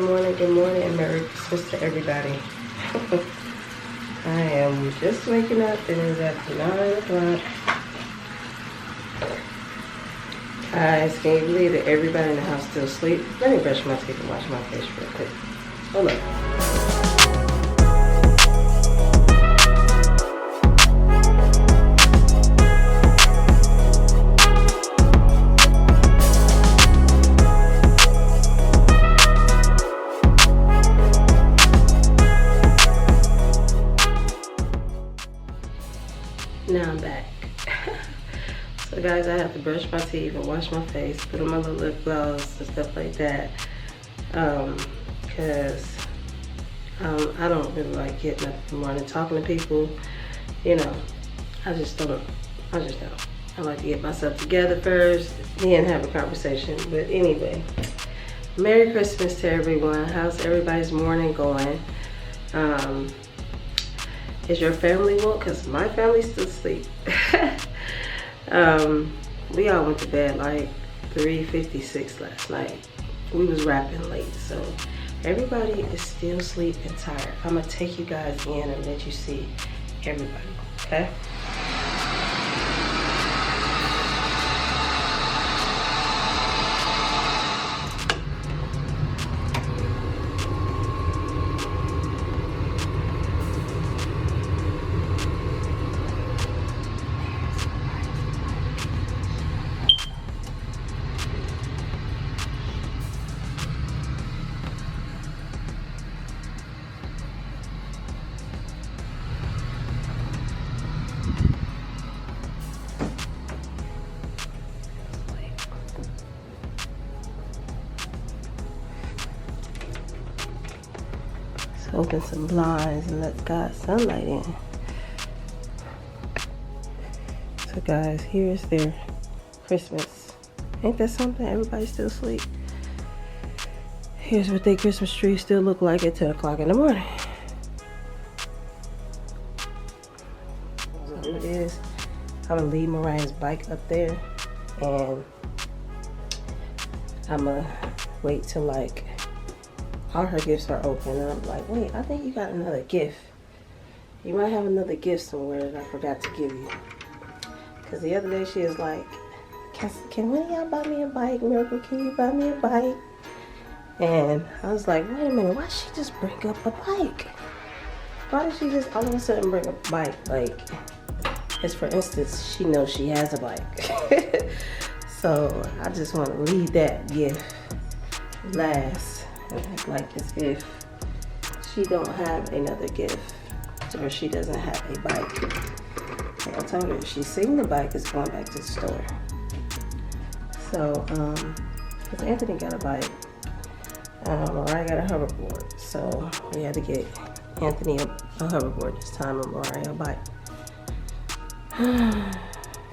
good morning, and Merry Christmas to everybody. I am just waking up and it's after 9 o'clock. Guys, can you believe that everybody in the house still asleep? Let me brush my teeth and wash my face real quick. Hold up. Now I'm back. So guys, I have to brush my teeth and wash my face, put on my little lip gloss and stuff like that. Cause I don't really like getting up in the morning talking to people. You know, I just don't. I like to get myself together first, then have a conversation. But anyway, Merry Christmas to everyone. How's everybody's morning going? Is your family woke? Cause my family's still asleep. We all went to bed like 3:56 last night. We was wrapping late, so everybody is still asleep and tired. I'm gonna take you guys in and let you see everybody, okay? Open some blinds and let God's sunlight in. So guys, here's their Christmas. Ain't that something? Everybody's still asleep. Here's what their Christmas tree still look like at 10 o'clock in the morning. So here it is. I'm gonna leave Mariah's bike up there and I'm gonna wait till like all her gifts are open, and I'm like, wait, I think you got another gift. You might have another gift somewhere that I forgot to give you. Because the other day she was like, can one of y'all buy me a bike? Miracle, can you buy me a bike? And I was like, wait a minute, why did she just bring up a bike? Why did she just all of a sudden bring up a bike? Like, as for instance, she knows she has a bike. So I just want to leave that gift last. And act like as if she don't have another gift or she doesn't have a bike. Like I told her, she's seen the bike is going back to the store. So, because Anthony got a bike, Mariah got a hoverboard. So we had to get Anthony a hoverboard this time and Mariah a bike.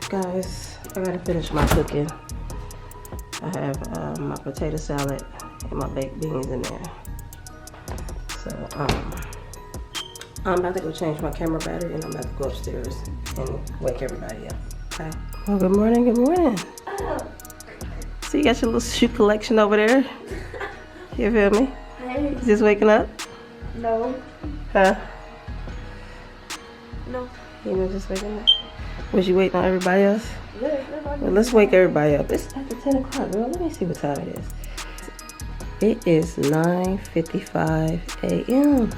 Guys, I gotta finish my cooking. I have my potato salad and my baked beans in there. So I'm about to go change my camera battery and I'm about to go upstairs and wake everybody up. Okay. Well, good morning, good morning. So you got your little shoe collection over there. You feel me? Hey. You just waking up? No. Huh? No. You know, just waking up? Was you waiting on everybody else? Yeah, well, let's wake everybody up. It's after 10 o'clock, girl. Let me see what time it is. It is 9:55 a.m.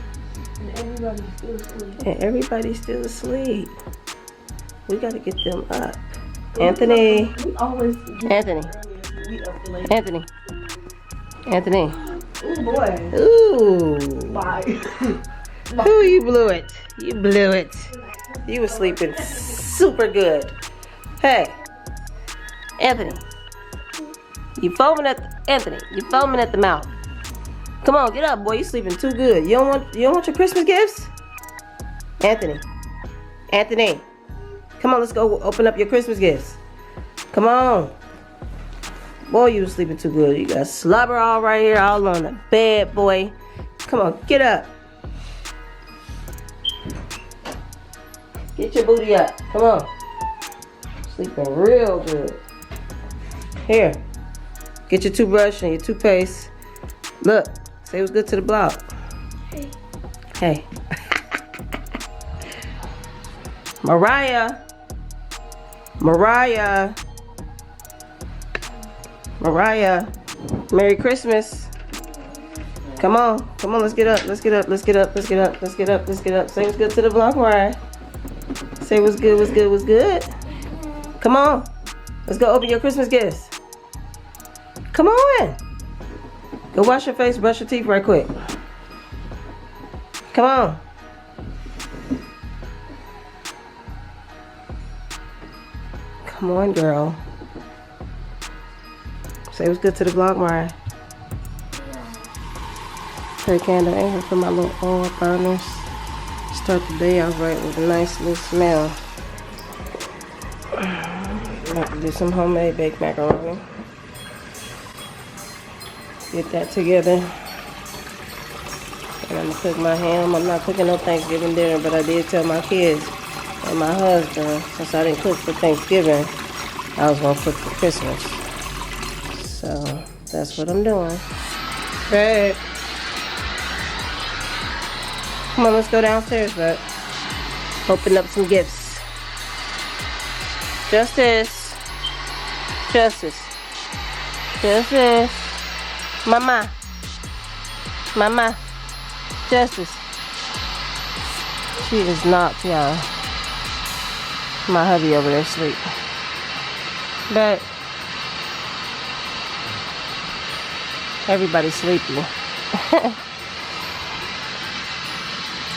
And everybody's still asleep. And everybody's still asleep. We gotta get them up. Anthony. We always Anthony. We up to late. Anthony. Anthony. Oh boy. Ooh. Bye. Ooh, you blew it. You blew it. You were sleeping super good. Hey, Anthony. You foaming at Anthony. You foaming at the mouth. Come on, get up, boy. You sleeping too good. You don't want your Christmas gifts? Anthony. Anthony. Come on, let's go open up your Christmas gifts. Come on. Boy, you was sleeping too good. You got slobber all right here, all on the bed, boy. Come on, get up. Get your booty up. Come on. Sleeping real good. Here. Get your toothbrush and your toothpaste. Look. Say what's good to the blog. Hey. Hey. Mariah. Mariah. Mariah. Merry Christmas. Come on. Come on, let's get up. Let's get up. Let's get up. Let's get up. Let's get up. Let's get up. Say what's good to the vlog, Mariah. Say what's good, what's good, what's good. Come on. Let's go open your Christmas gifts. Come on. Go wash your face, brush your teeth right quick. Come on. Come on, girl. Say what's good to the vlog, Mariah. Her candle ain't here for my little oil burners. Start the day off right with a nice little smell. About to do some homemade baked macaroni. Get that together. And I'm gonna cook my ham. I'm not cooking no Thanksgiving dinner, but I did tell my kids and my husband, since I didn't cook for Thanksgiving, I was gonna cook for Christmas. So that's what I'm doing. Babe. Come on, let's go downstairs, bud. Open up some gifts. Justice. Justice. Justice. Mama. Mama. Justice. She is knocked, y'all. My hubby over there asleep. But everybody's sleepy.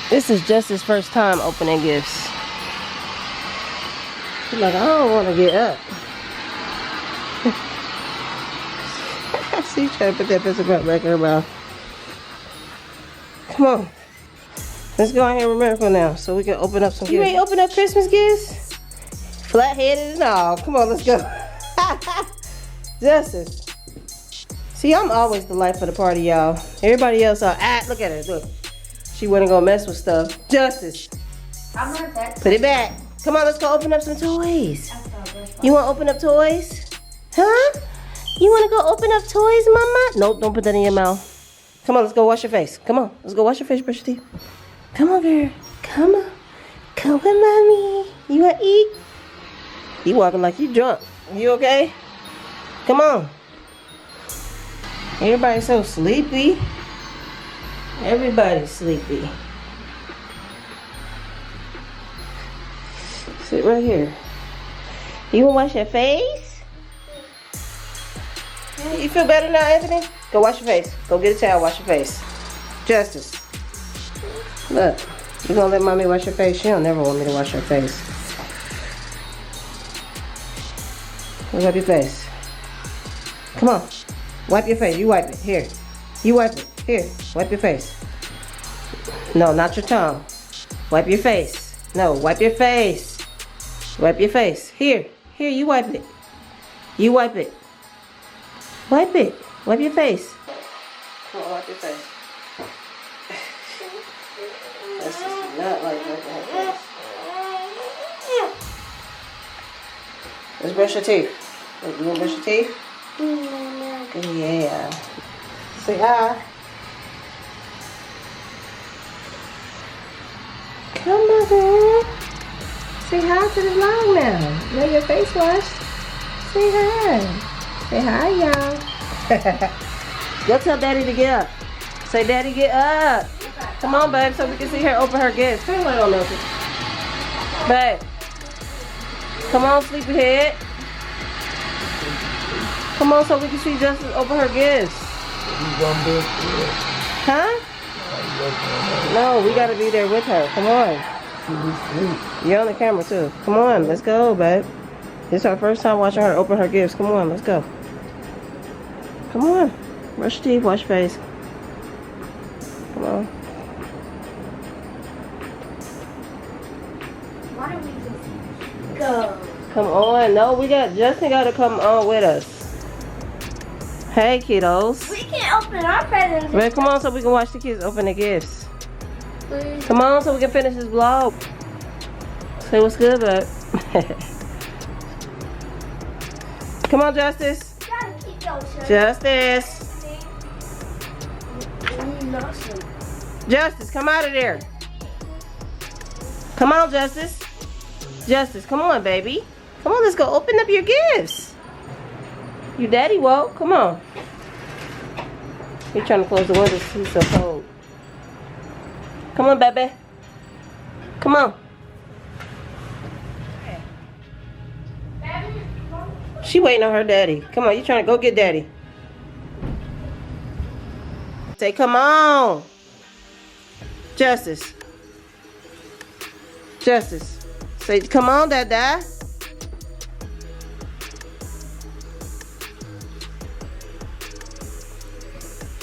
This is just his first time opening gifts. He's like, I don't want to get up. See, trying to put that pistol back in her mouth. Come on. Let's go in here with Miracle now so we can open up some gifts. You ready to open up Christmas gifts? Flat-headed and all. Come on, let's go. Justice. See, I'm always the life of the party, y'all. Everybody else, look at her, look. She wasn't gonna mess with stuff. Justice. I'm not that. Put it back. Come on, let's go open up some toys. You wanna open up toys? Huh? You wanna go open up toys, Mama? Nope, don't put that in your mouth. Come on, let's go wash your face. Come on, let's go wash your face, brush your teeth. Come on, girl. Come on. Come with Mommy. You wanna eat? You walking like you drunk. You okay? Come on. Everybody's so sleepy. Everybody's sleepy. Sit right here. You wanna wash your face? You feel better now, Anthony? Go wash your face. Go get a towel, wash your face. Justice. Look, you gonna let Mommy wash your face? She don't never want me to wash her face. Wipe your face. Come on. Wipe your face. You wipe it. Here. You wipe it. Here. Wipe your face. No, not your tongue. Wipe your face. No, wipe your face. Wipe your face. Here. Here, you wipe it. You wipe it. Wipe it. Wipe your face. Come on, wipe your face. That's just not like wiping her face. Let's brush your teeth. Wait, you want to brush your teeth? Yeah. Say hi. Come on, girl. Say hi to the vlog now. You know your face washed. Say hi. Say hi, y'all. Go tell Daddy to get up. Say, Daddy, get up. Come on, babe, so we can see her open her gifts. Turn the light on, Milton. Babe. Come on, sleepyhead. Come on, so we can see Justice open her gifts. Huh? No, we gotta be there with her. Come on. You're on the camera too. Come on, let's go, babe. It's our first time watching her open her gifts. Come on, let's go. Come on. Brush your teeth, wash your face. Come on. Why don't we just go? Come on. No, Justin gotta come on with us. Hey, kiddos. We can open our presents. Red, come on so we can watch the kids open the gifts. Please. Come on so we can finish this vlog. Say what's good, bud. Come on, Justice. You gotta keep your shirt. Justice. not asleep. Justice, come out of there. Come on, Justice. Justice, come on, baby. Come on, let's go open up your gifts. Your daddy woke. Come on. He's trying to close the windows. He's so cold. Come on, baby. Come on. She waiting on her daddy. Come on, you trying to go get daddy. Say, come on. Justice. Justice. Say, come on, Dada.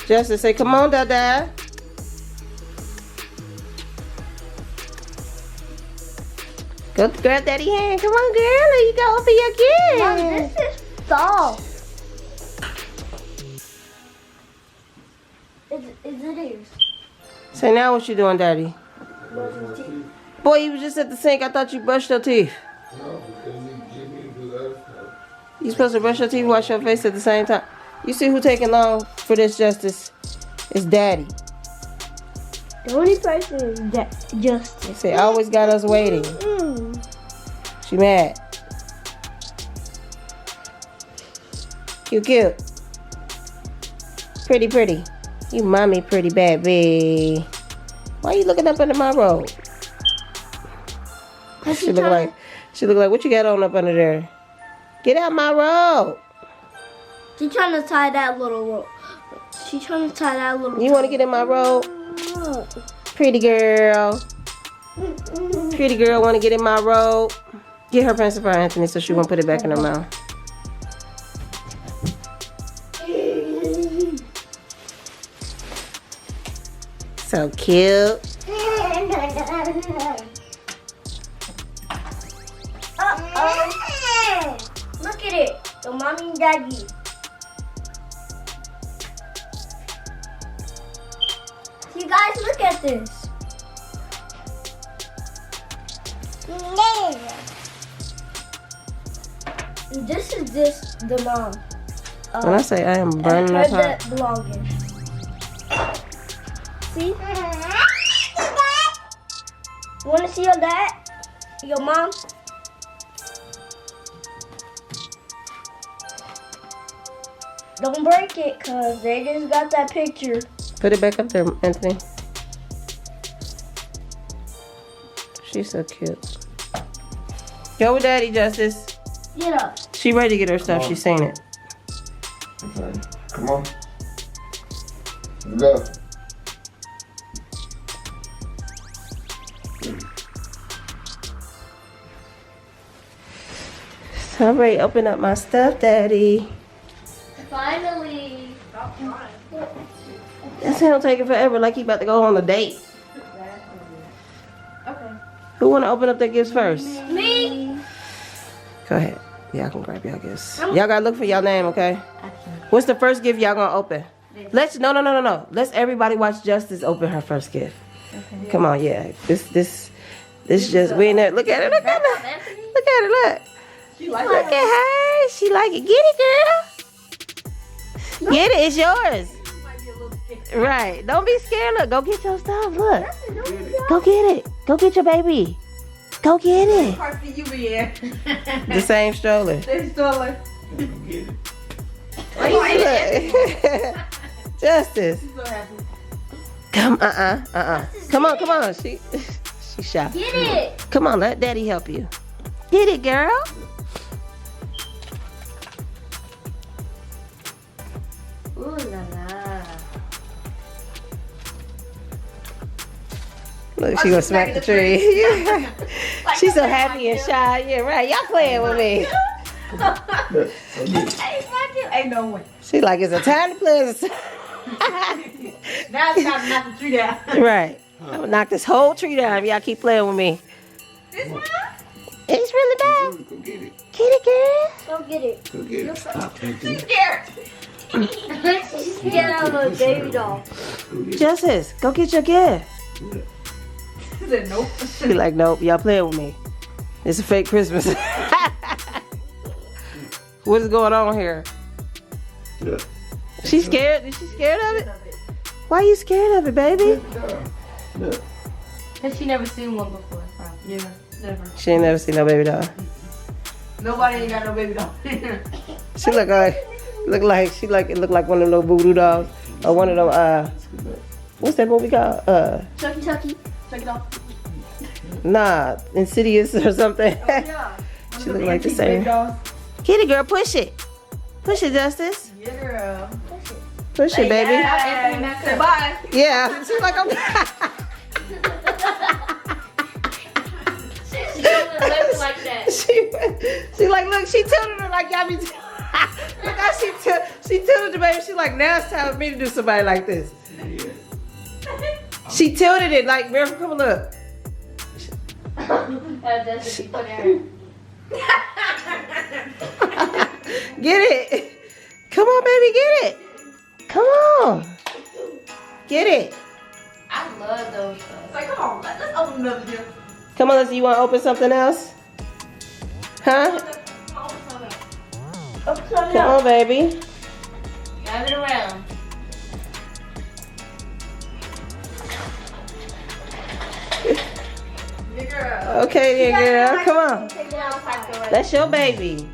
Justice, say, come on, Dada. Go grab daddy's hand. Come on, girl. There you go. Open your gift. Mom, this is soft. Is it is? Say, now what you doing, daddy? Brushing teeth. Boy, you was just at the sink. I thought you brushed your teeth. No, because he give me the last time. You supposed to brush your teeth and wash your face at the same time. You see who taking long for this, Justice? It's daddy. The only person is Justice. Say, always got us waiting. She mad. Cute, cute. Pretty, pretty. You mommy pretty baby. Why you looking up under my robe? She look like what you got on up under there? Get out my robe. She's trying to tie that little rope. She's trying to tie that little. You want to get in my robe? Pretty girl. Pretty girl want to get in my robe. Get her pencil for Anthony so she won't put it back in her mouth. So cute. Look at it. The mommy and daddy. You guys, look at this. This is just the mom. When I say I am burning her up hot. that belonging. See? You want to see your dad? Your mom? Don't break it, cause they just got that picture. Put it back up there, Anthony. She's so cute. Go with daddy, Justice. Get up. She ready to get her stuff. She's seen it. Okay. Come on. Go. So I'm ready to open up my stuff, daddy. Finally. Stop trying. That's him taking forever, like he about to go on a date. Okay. Who want to open up their gifts first? Me. Go ahead. Y'all can grab y'all gifts. Y'all gotta look for y'all name, okay? What's the first gift y'all gonna open? Let's no. Let's everybody watch Justice open her first gift. Okay. Come on, yeah. This just we in there. Look at her. Look at her. Look at her. Look. Look at her. She like it. Get it, girl. Get it. It's yours. Right. Don't be scared. Look. Go get your stuff. Look. Go get it. Go get your baby. Go get it. The same stroller. Get it. Justice. Come, Come on. She shy. Get it. Come on, let daddy help you. Get it, girl. Ooh la la. Look, she gonna smack the tree. Yeah. She's so happy and shy. Yeah, right. Y'all playing with me. Ain't no way. She like, it's a time to play. Now it's time to knock the tree down. Right. I'm gonna knock this whole tree down if y'all keep playing with me. This one? It's really bad. Go get it. Get it, girl. Go get it. Go get it. Stop thinking. Scared. She's scared of a baby doll. Justice, go get your gift. She said nope. She like, nope, y'all playing with me. It's a fake Christmas. What is going on here? Yeah. She scared? Is she scared of it? Why you scared of it, baby? Look. Cause she never seen one before. Probably. Yeah, never. She ain't never seen no baby doll. Nobody ain't got no baby doll. She look like it look like one of those voodoo dolls or one of them what's that movie called? Chucky. Check it out. Nah, Insidious or something. Yeah. She look like the same. Kitty girl, push it. Push it, Justice. Yeah, girl. Push it, baby. Yeah. Say bye. Yeah. She's like, I'm She doesn't look like that. she like, look, she tilted her like y'all be look how she tilted the baby. She like, now it's time for me to do somebody like this. She tilted it like, Miracle, come on, look. That's what you put in. Get it. Come on, baby, get it. Come on. Get it. I love those. Say, come on, let's open another gift. Come on, let's see, you want to open something else? Huh? Come on, baby. Grab it around. Yeah, girl. Okay, there, girl. Come on. Take it out, Piper. That's your baby.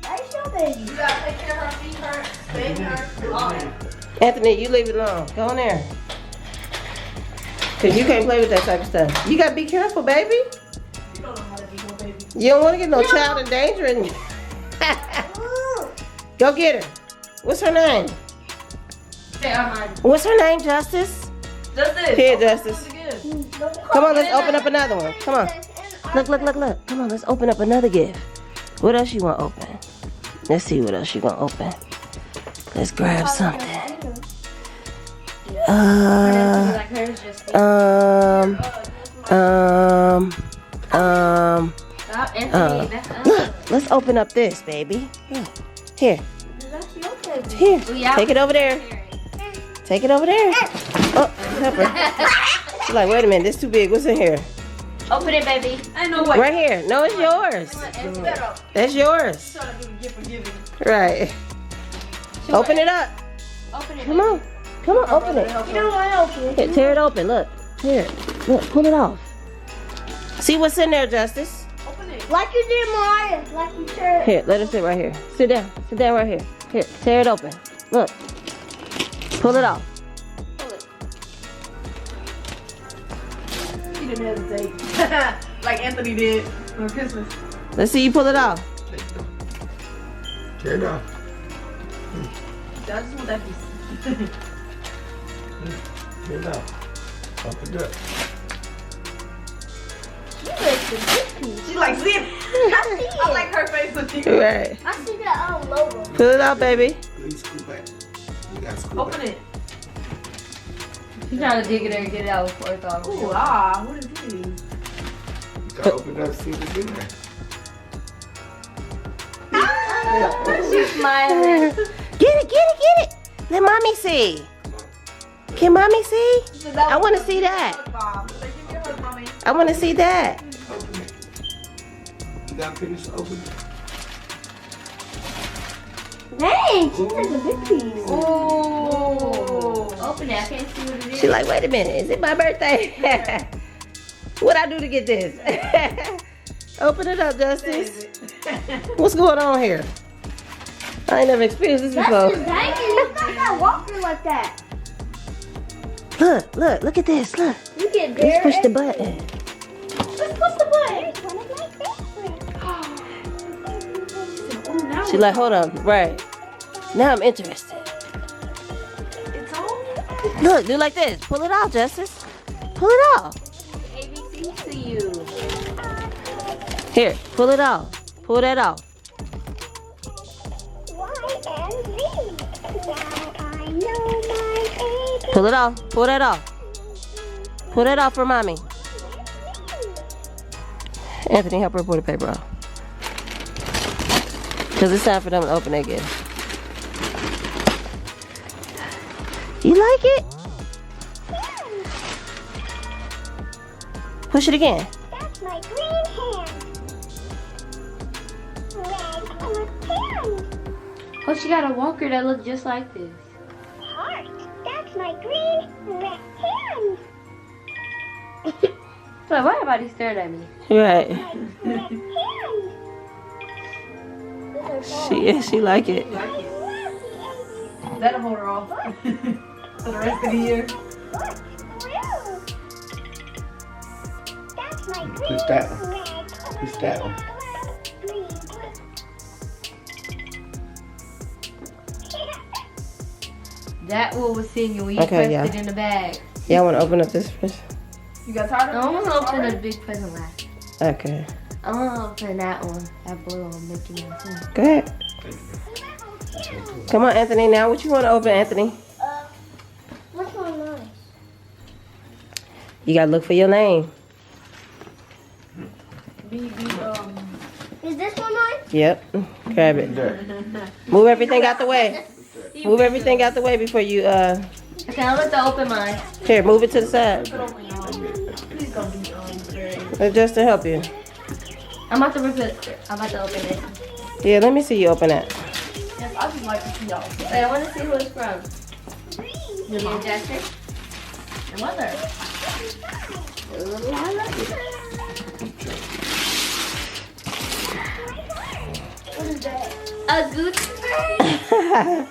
That's your baby. You gotta take care of her, feed her, bathe her, do all that. Anthony, you leave it alone. Go in there. Because you can't play with that type of stuff. You got to be careful, baby. You don't know how to be no baby. You don't want to get no child in danger. Go get her. What's her name? Say, What's her name, Justice? just this. Here, Justice. Good. Come on, let's open up another one. Come on. Look. Come on, let's open up another gift. What else you want to open? Let's see what else you going to open. Let's grab something. Look, let's open up this, baby. Here. Here. Take it over there. Take it over there. Oh, Pepper. She's like, wait a minute, this too big. What's in here? Open it, baby. Ain't no way. Right here. No, it's yours. That's yours. Trying to do the gift for giving. Right. Open it up. Open it. Come on. Come on, open it. You don't want to open it. Here, tear it open. Look. Here. Look, pull it off. See what's in there, Justice. Open it. Like you did, Mariah. Like you said. Here, let her sit right here. Sit down. Sit down right here. Here, tear it open. Look. Pull it off. She didn't hesitate. Like Anthony did on Christmas. Let's see you pull it off. Tear it off. I just want that piece. Tear it off. Open it up. She like, see it? I like her face when she Right. I see that logo. Pull it out, baby. Please screw back. You gotta screw open back. it. She's trying to dig it and get it out before it's all Ooh, ah, what is this? You gotta open it up, see what's in there. She's smiling. Get it. Let mommy see. Can mommy see? I want to see that. I want to see that. Open it. You gotta finish opening it. Dang, she has a big piece. Ooh. Open it. I can't see what it is. She like, wait a minute. Is it my birthday? What I do to get this? Open it up, Justice. What's going on here? I ain't never experienced this That's before. just hanging. It's not that walking like that. Look at this. Look. You get there. Let's push the button. Let's push the button. She like, hold on. Right. Now I'm interested. It's on? Look, do like this. Pull it off, Justice. Pull it off. ABC to you. Here, pull it off. Pull that off. Pull it off. Pull that off. Pull that off for mommy. Anthony, help her pull the paper off. Because it's time for them to open that gift. You like it? Push it again. That's my green hand. Red or pen. Oh, she got a walker that looks just like this. Heart. That's my my green red hand. So why everybody staring at me? Right. My red hand. She like it. I love That'll hold her off for the rest of the year. the blue. That's my green Who's that one? red. Who's that one? Green, blue. That what was singing when you Okay, pressed yeah. it in the bag. Y'all want to open up this first? You got tired I of want to open a big present last. Okay. I want to open that one. That blue one, Mickey Mouse. Go ahead. Come on, Anthony. Now, what you want to open, Anthony? What's one nice? You gotta look for your name. Is this one nice? Yep. Grab it. Move everything out the way. Move everything out the way before you Okay, I'm about to open mine. Here, move it to the side. Let Justin help you. I'm about to rip it. I'm about to open it. Yeah, let me see you open that. Yes, I just like to see y'all. Wait, I want to see who it's from. Your mom, Justin? Your mother. What is that? A Gucci bag?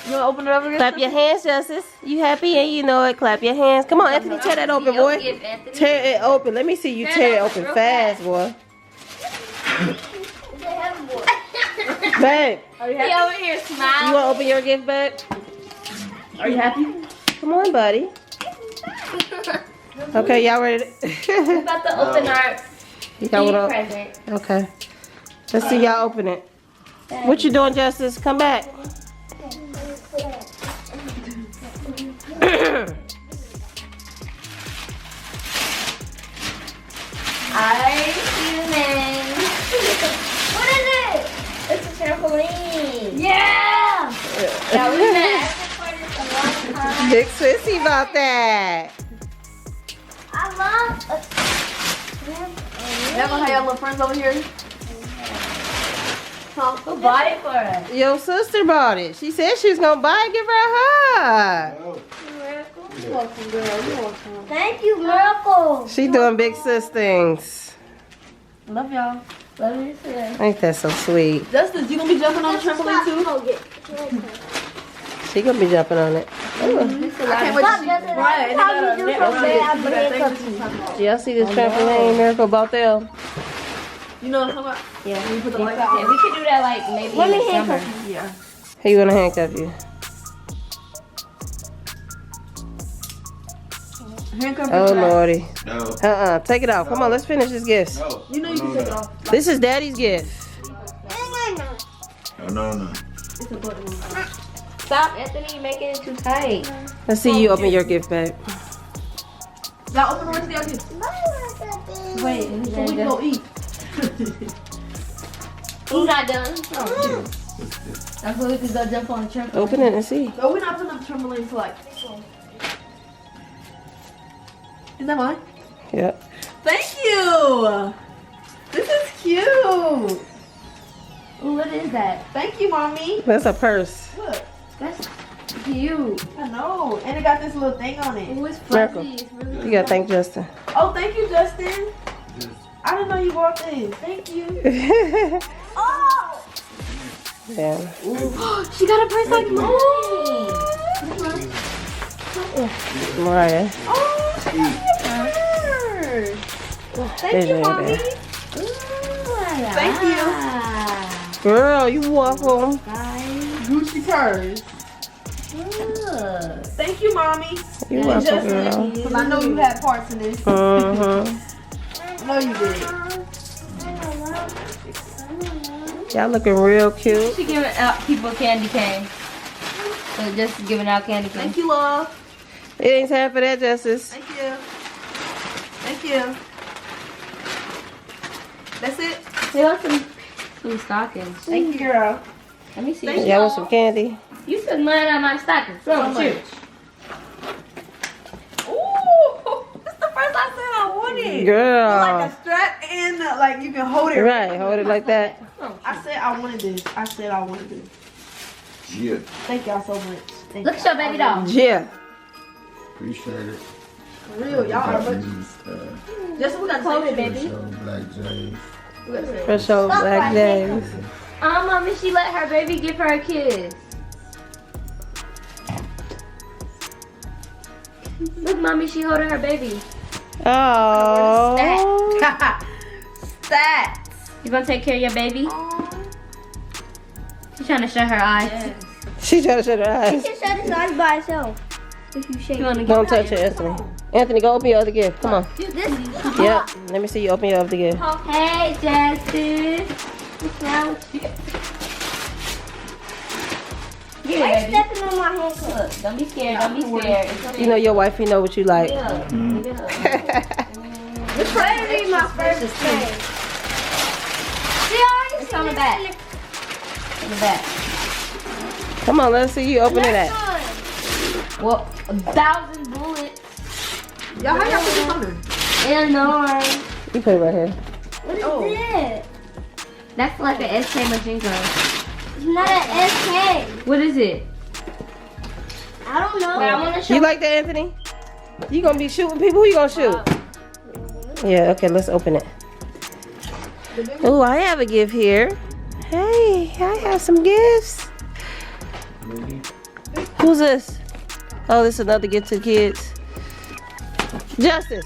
You wanna open it up again? Clap your hands, Justice. You happy and you know it. Clap your hands. Come on, Anthony, tear that open, Your boy. gift, Anthony. Tear it open. Let me see you tear it open real fast, boy. It's a heavy boy. Babe, He over here you smiling. want to open your gift bag? Are you happy? Come on, buddy. Okay, y'all ready? We're about to open our Y'all big wanna- present. Okay. Let's see y'all open it. What you doing, Justice? Come back. I see the name. What is it? It's a trampoline. Yeah! Yeah, we've been asking for this a long time. Big sissy about that. I love a Y'all gonna have your little friends over here? Who bought it for us? Your sister bought it. She said she was gonna buy it. Give her a hug. You're welcome, girl. You're welcome. Thank you, Miracle. She doing big sis things. Love y'all. Let me see. Ain't that so sweet? Justice, you gonna be jumping on the trampoline too? She gonna be jumping on it. I can't wait to see Brian. Y'all see this trampoline, Miracle Bothell? You know what I'm talking about? Yeah. When you put the lights Yeah, out. we could do that like maybe Let in me the summer. handcuff Yeah. How you gonna handcuff you? Handcuff Oh your back. lordy. No. Take it off. Come on, let's finish this gift. No. You know you can take it off. This is Daddy's gift. No. It's a button. Stop, Anthony. You're making it too tight. Let's see you open your gift bag. Y'all open the rest of your gifts. Wait, so we can go eat. Who's not done? That's why we can go jump on the trampoline. Open it and see. So we're not putting up the trampoline till like. Is that mine? Yep. Thank you. This is cute. Ooh, what is that? Thank you, mommy. That's a purse. Look, That's cute. I know, and it got this little thing on it. Ooh, it's Miracle. fuzzy. It's really You gotta thank Justin. Oh, thank you, Justin. I didn't know you bought this. Thank you. Oh, Yeah. she got a price like mine. Mariah. Oh, she got a purse. Thank There's you, your mommy. bag. Thank you. Girl, you welcome. Gucci purse. Thank you, mommy. You And welcome, Justin, girl. because I know you had parts in this. Mm-hmm. I know you did. Y'all looking real cute. She giving out people candy cane. So just giving out candy cane. Thank you, love. It ain't time for that, Justice. Thank you. Thank you. That's it. They got some stockings. Thank you, girl. Let me see. Thank Y'all want some candy? You took mine out of my stocking. So much. much. Ooh, this is the first I said I wanted. Girl. Like a strap and like you can hold it. Right, hold it like that. I said I wanted this. I said I wanted this. Yeah. Thank y'all so much. Thank Look at your baby doll. Yeah. Appreciate it. For real, y'all are much. Just we got told it, baby. Black Jays. For sure, Black Jays. Mommy, she let her baby give her a kiss. Look, Mommy, she holding her baby. Oh. Stats. You gonna take care of your baby? She's trying to shut her eyes. She trying to shut her You eyes. can shut his eyes by itself. If you shake You wanna it. Don't touch it, Anthony. Anthony, go open your other gift. Come on. This. Yep. Let me see you open your other gift. Hey, Justin. What's wrong with you? Why you stepping on my hand? Look, don't be scared. Don't be scared. It's okay. You know your wifey know what you like. Yeah. This better be my first thing. It's on the back. On the back. Come on, let's see you open it at. Well, 1,000 bullets. Y'all, how y'all put this on there? And no. You put it right here. What is it? That's like an SK Majinko. It's not an SK. What is it? I don't know. Wait, I want to show You like that, Anthony? You gonna be shooting people? Who you gonna shoot? Yeah, okay, let's open it. Oh, I have a gift here. Hey, I have some gifts. Who's this? Oh, this is another gift to the kids. Justice.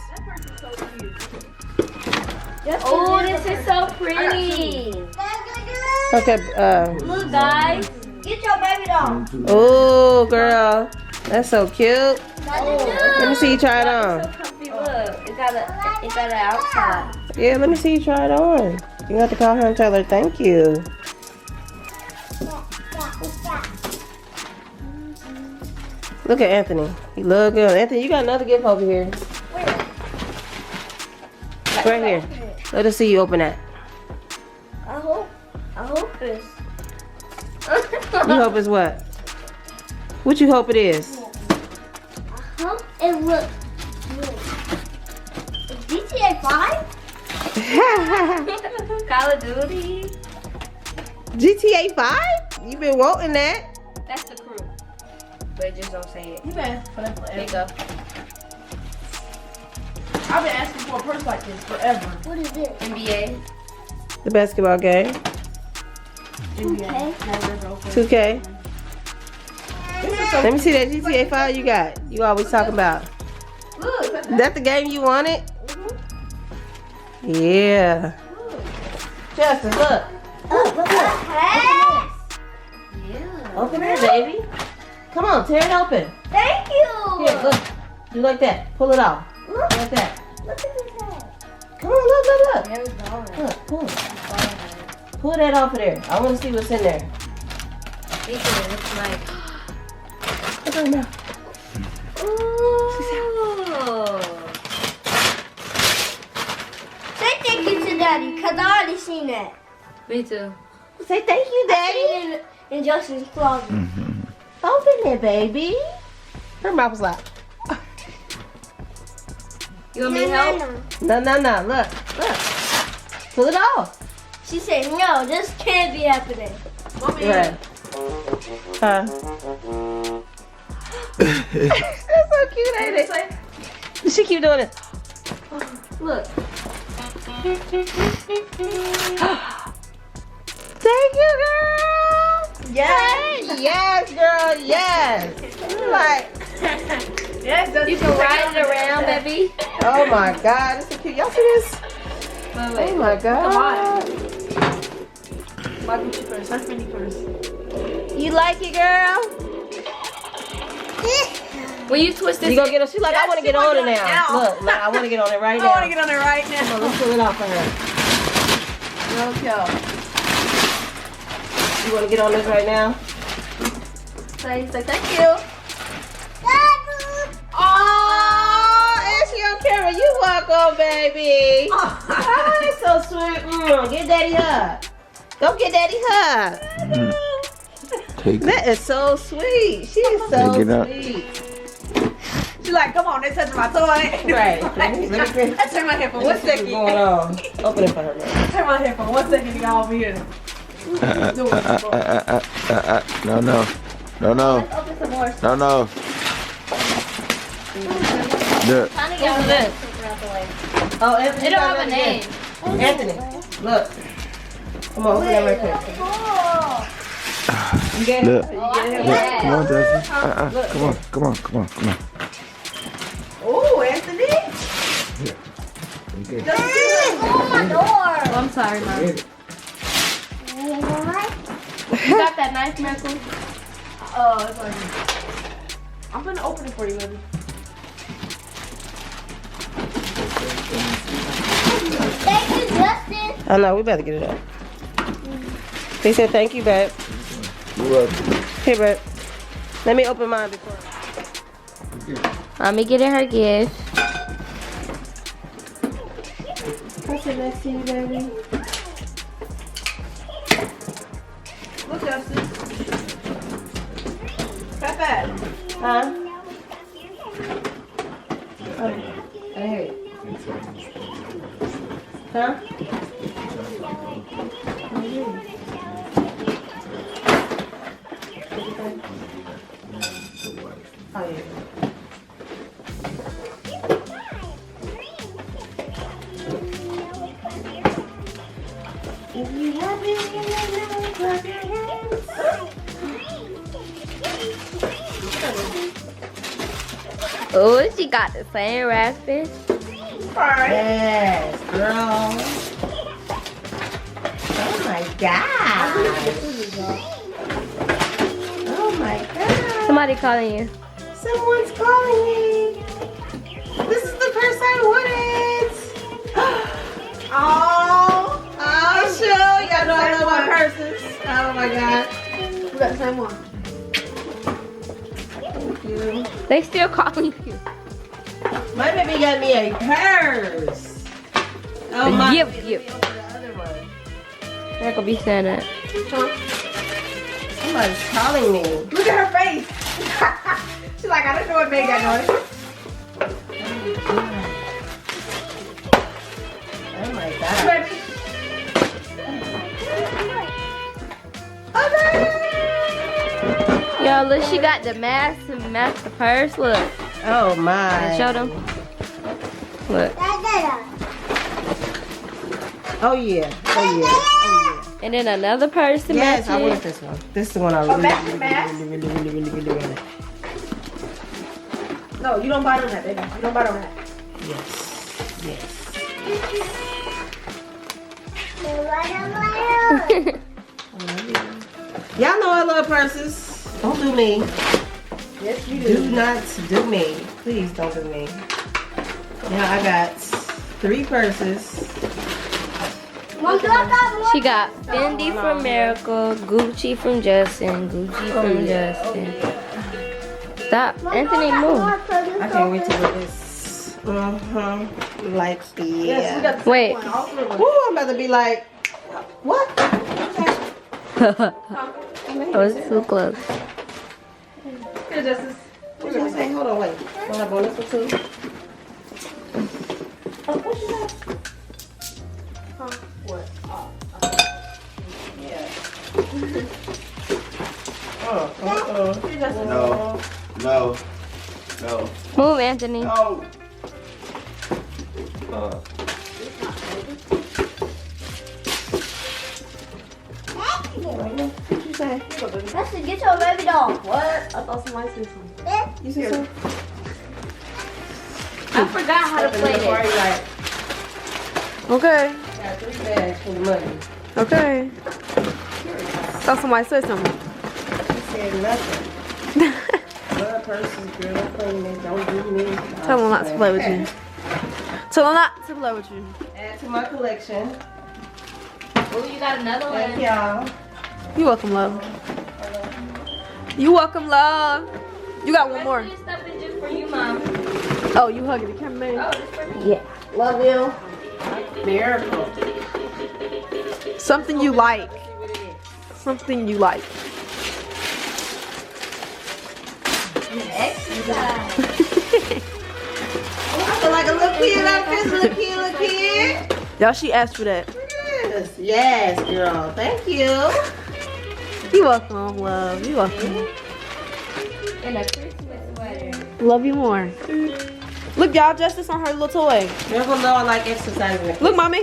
Oh, this is so pretty. Okay, Look, guys. Get your baby doll. oh, girl. That's so cute. Let me see you try it So on. comfy. Look, it got an outside. Yeah, let me see you try it on. You have to call her and tell her thank you. Look at Anthony. He look good. Anthony, you got another gift over here. Right here. Let us see you open that. I hope it's. You hope it's what? What you hope it is? I hope it looks good. It's GTA 5? Call of Duty. GTA 5? You been wanting that? That's the crew. But just don't say it. You been for that There you forever. go. I've been asking for a purse like this forever. What is it? NBA. The basketball game. Okay. 2K. Let me see that GTA 5 you got. You always talking about. Look, Is that the game you wanted? Yeah. Justice, look. Look at that. Yeah. Open it, baby. Come on, tear it open. Thank you. Here, look. Do like that. Pull it off. Look, Like that. look at this head. Come on, look. There's balling. Look, pull. Pull that off of there. I want to see what's in there. It's like. Look right now. Ooh. Say thank you to Daddy, because I already seen that. Me too. Say thank you, Daddy. In Justin's closet. Open it, baby. Her mouth was like, You want me to help? no. Look. Pull it off. She said, no, this can't be happening. Right. Huh? That's so cute, ain't it? She keep doing it. Look. Thank you, girl. Yes. Yes, girl. Yes. Like, yes, that's You can ride it around, baby. oh my God, it's so cute. Y'all see this? Wait. Oh my God. My Gucci purse. That's Fendi purse. You like it, girl? When you twist this, You gonna get on? She's like, I want to get on it now. now. Look, I want to get on it right now. I want to get on there right Come now. on, let's pull it off for her. Okay. You want to get on this right now? say thank you. Oh, and she on camera. You welcome, baby. Oh, that's so sweet. Get daddy hug. Go get daddy hug. Take it. That is so sweet. She is so Take it up. sweet. She's like, come on, they're touching my toy. Right. I turn my head for 1 What's second. going on? Open it for her, man. Turn my head for 1 second to go over here. No. Let's open some more. No. Look. Trying to get this. Oh, Anthony. It don't have a name. Anthony, look. Come on, open that right quick. You get Look. it? Yeah. Come on, Desi. Come on. Oh, Anthony. Okay. Oh, my door. Oh, I'm sorry, Mom. You got that knife, Michael? Oh, it's like. I'm gonna open it for you, baby. Thank you, Justin. Oh no, we better get it up. They said thank you, babe. You're welcome. Here, babe. Let me open mine before. Mommy getting her gift. I sit next to you, baby. Look, Justin. Pepe. Huh? Hey. Huh? Oh, yeah. If you happy, clap your hands. Oh, she got the same raspberry. Yes, girl. Oh my god. Oh my god. Somebody calling you. Someone's calling me. This is the purse I wanted. Oh, shoot. Y'all know I love my purses. Oh my god. We got the same one. Thank you. They still calling you. My baby got me a purse. Oh my. Yep. The other one. They're gonna be saying that. Somebody's calling me. Look at her face. She's like, I don't know what made that noise. Oh my god. Baby. Yo, look, she got the master purse. Look, Oh my. show them. Look, Oh yeah. Oh yeah. and then another purse to Yes, match I it. want this one. This is the one I really wanted. No, you don't bite on that, baby. You don't bite on that. Yes. Yes. Y'all know I love purses. Don't do me. Yes, you Do not do me. Please don't do me. Now I got 3 purses. She got Fendi from Miracle, Gucci from Justin, Gucci from Justin. Stop, Anthony, move. I can't wait to wear this. Like Yes, we the. got the same Wait. one. All 3 of them. Woo, I'm about to be like, what? I was too close. Here, Justice. What did I say? Hold on, wait. Don't I bonus for 2? Oh, what you got? Huh? What? Yeah. Here, Justice. No. Move, Anthony. No. What you say? Justin, get your baby doll. What? I thought somebody said something. You see some? I forgot how to play this. Like, Okay. got 3 bags full of money. Okay. Thought somebody said something. She said nothing. Love purses, girl. Don't play me. Don't do me. Tell them not to play with you. Tell them not to play with you. Add to my collection. Oh, you got another Thank one. y'all. You welcome, love. You welcome, love. You got one more. This stuff is just for you, Mom. Oh, you hugging the cameraman? Oh, it's for me. Yeah. Love you. Miracle. Something you like. Something you like. I feel like a little kid out there. Little kid. Y'all, she asked for that. Yes. Yes, girl. Thank you. You welcome, love. You welcome. And a Christmas sweater. Love you more. Look, y'all, Justice on her little toy. Miracle know I like exercising. Look, mommy.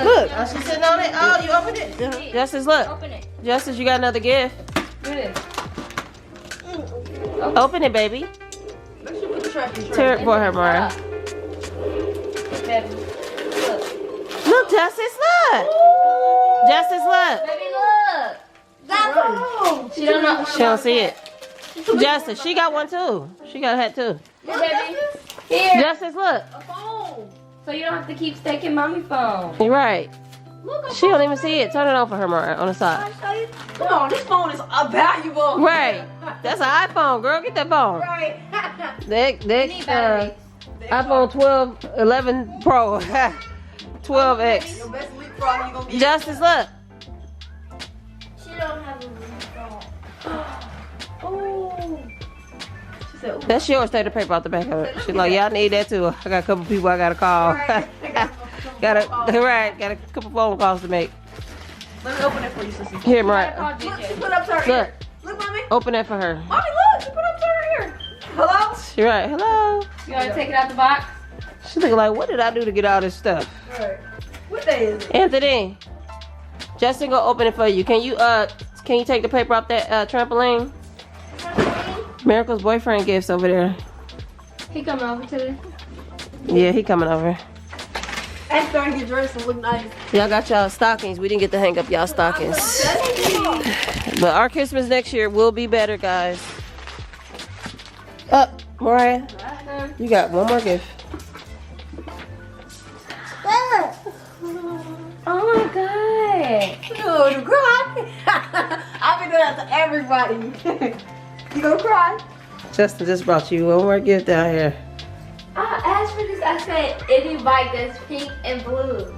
Look. Oh, she's sitting on it. Oh, you opened it? Yeah. Justice, look. Open it. Justice, you got another gift. Good. Open it, baby. Tear it for her, Mariah. Baby, look. Look, Justice, look. Justice, look. Baby, look. She don't know. She don't see it. Justice, she got one too. She got a hat too. Here, baby. Here. Justice, look. So you don't have to keep taking mommy phone. You're right. She don't even see it. Turn it on for her, Mariah, on the side. Come on, this phone is valuable. Right. That's an iPhone, girl. Get that phone. Right. That Need batteries. iPhone 12, 11 Pro, 12X. Your best leapfrog you gonna get. Justice, look. She don't have a phone. That's yours. Take the paper out the back of it. She's like, yeah, I need that too. I got a couple people I gotta call. got a couple phone calls to make. Let me open it for you, sissy. Here, Mariah. Call Look, she JJ. put up to her Look. ear. Look, mommy. Open that for her. Mommy, look. She put up to her ear. Hello? She right. Hello. You want to take it out the box? She looking like, what did I do to get all this stuff? Right. What day is it? Anthony, Justin gonna open it for you. Can you take the paper off that trampoline? Miracle's boyfriend gifts over there. He coming over to the... Yeah, he coming over. I'm starting to get dressed and look nice. Y'all got y'all stockings. We didn't get to hang up y'all stockings. But our Christmas next year will be better, guys. Up, Mariah. You got one more gift. Oh my god. Dude, cry. I've been doing that to everybody. You gonna cry? Justin just brought you one more gift down here. I asked for this. I said any bike that's pink and blue.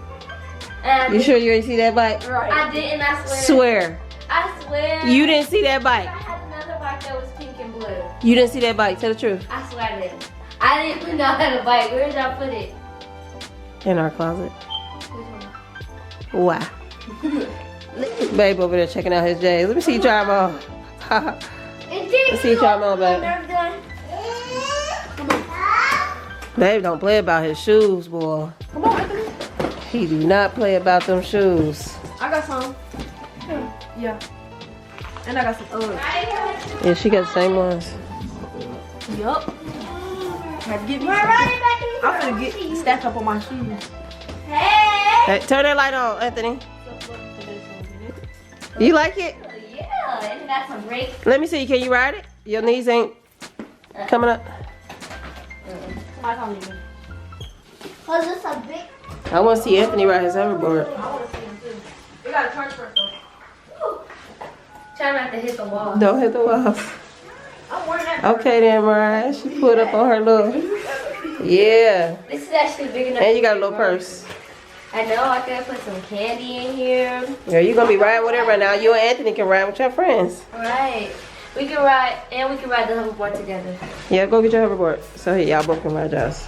And You sure you didn't see that bike? Right. I didn't. I swear. Swear. I swear. You didn't see that bike. I had another bike that was pink and blue. You didn't see that bike. Tell the truth. I swear I didn't. I didn't even know I had a bike. Where did y'all put it? In our closet. Wow. Babe over there checking out his J's. Let me see you try them on. Let's see you try them on, babe. Babe don't play about his shoes, boy. Come on, Anthony. He do not play about them shoes. I got some. Yeah. And I got some others. Yeah, she got the same ones. Yup. Had to get me some. I'm gonna get stacked up on my shoes. Hey, turn that light on, Anthony. You like it? Yeah, and it got some brakes. Let me see. Can you ride it? Your knees ain't coming up. I don't even. Cause it's a big. I want to see Anthony ride his hoverboard. I want to see them too. They got a charge for it though. Try not to hit the wall. Don't hit the walls. I'm wearing that. Okay then, Mariah. She put up on her little. Yeah. This is actually big enough. And you got a little purse. I know. I could put some candy in here. Yeah, you gonna be riding with her right now. You and Anthony can ride with your friends. Right. We can ride, and we can ride the hoverboard together. Yeah, go get your hoverboard. So here, y'all both can ride yours.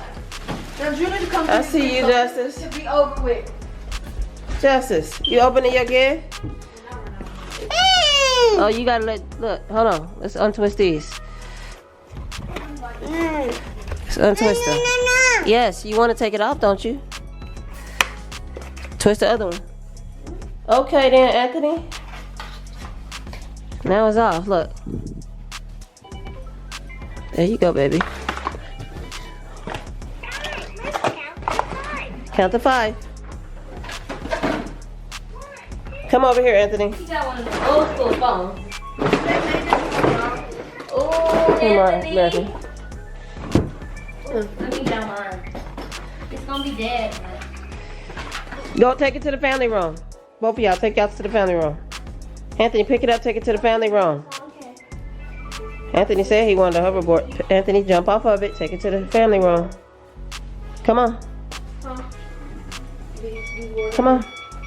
Now, Julie, to come I to see this you, so Justice. it should be over with. Justice, you opening your gift? Oh, you gotta look, hold on. Let's untwist these. Let's untwist them. Yes, you want to take it off, don't you? Twist the other one. Okay then, Anthony. Now it's off, look. There you go, baby. Count to 5. Come over here, Anthony. You got one of the old school phones. Oh, Come on, Anthony. American. Let me get mine. It's gonna be dead. Go take it to the family room. Both of y'all, take y'all to the family room. Anthony, pick it up, take it to the family room. Okay. Anthony said he wanted a hoverboard. Anthony, jump off of it, take it to the family room. Come on. Come on.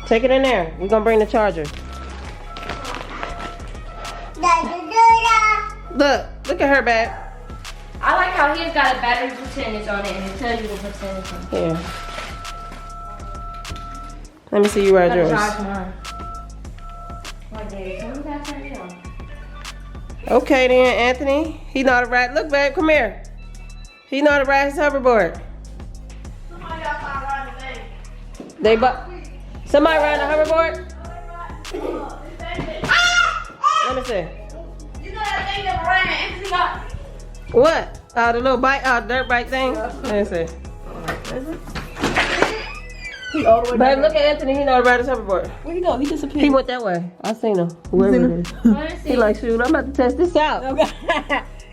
Take it in there. We're gonna bring the charger. Look at her, babe. I like how he's got a battery percentage on it and it tells you the percentage on it. Here. Let me see you ride Gotta yours. charge mine. Right there. So we gotta turn it on. Okay then, Anthony. He know how to ride. Look, babe, come here. He know how to ride his hoverboard. They somebody riding a hoverboard? Let me see. You know that thing that ran Anthony got? What? The little bike, dirt bike thing? Let me see. He all the way Babe, look at Anthony. He know how to ride his hoverboard. Where he go? He disappeared. He went that way. I seen him. Whoever it is. He like, shoot, I'm about to test this out. Okay.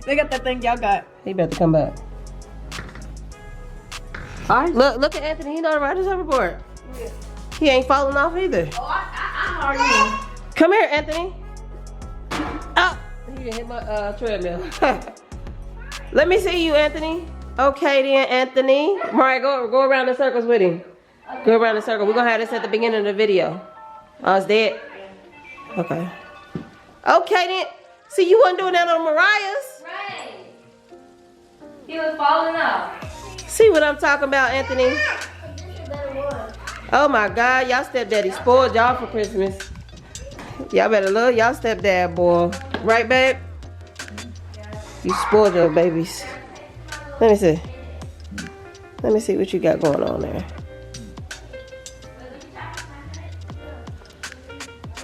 They got that thing y'all got. He about to come back. Alright. Look at Anthony. He know how to ride his hoverboard. He ain't falling off either. Oh, I already. Come here, Anthony. Oh, he didn't hit my treadmill. Let me see you, Anthony. Okay then, Anthony. Mariah, go around in circles with him. Go around in circle. We're gonna have this at the beginning of the video. Oh, it's dead. Okay. Okay then. See, you wasn't doing that on Mariah's. Right. He was falling off. See what I'm talking about, Anthony? Oh my God, y'all stepdaddy spoiled y'all for Christmas. Y'all better love y'all stepdad, boy. Right, babe? You spoiled your babies. Let me see. Let me see what you got going on there.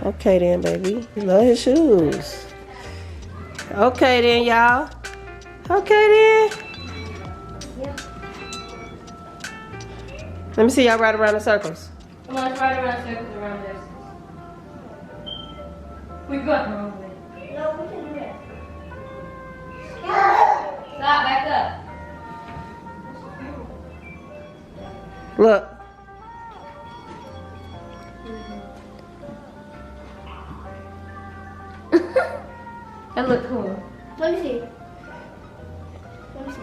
Okay then, baby. You love his shoes. Okay then, y'all. Okay then. Let me see y'all ride around in circles. Come on, let's ride around circles around this. We got the wrong way. No, we can do that. Stop, back up. Look. That look cool. Let me see. Let me see.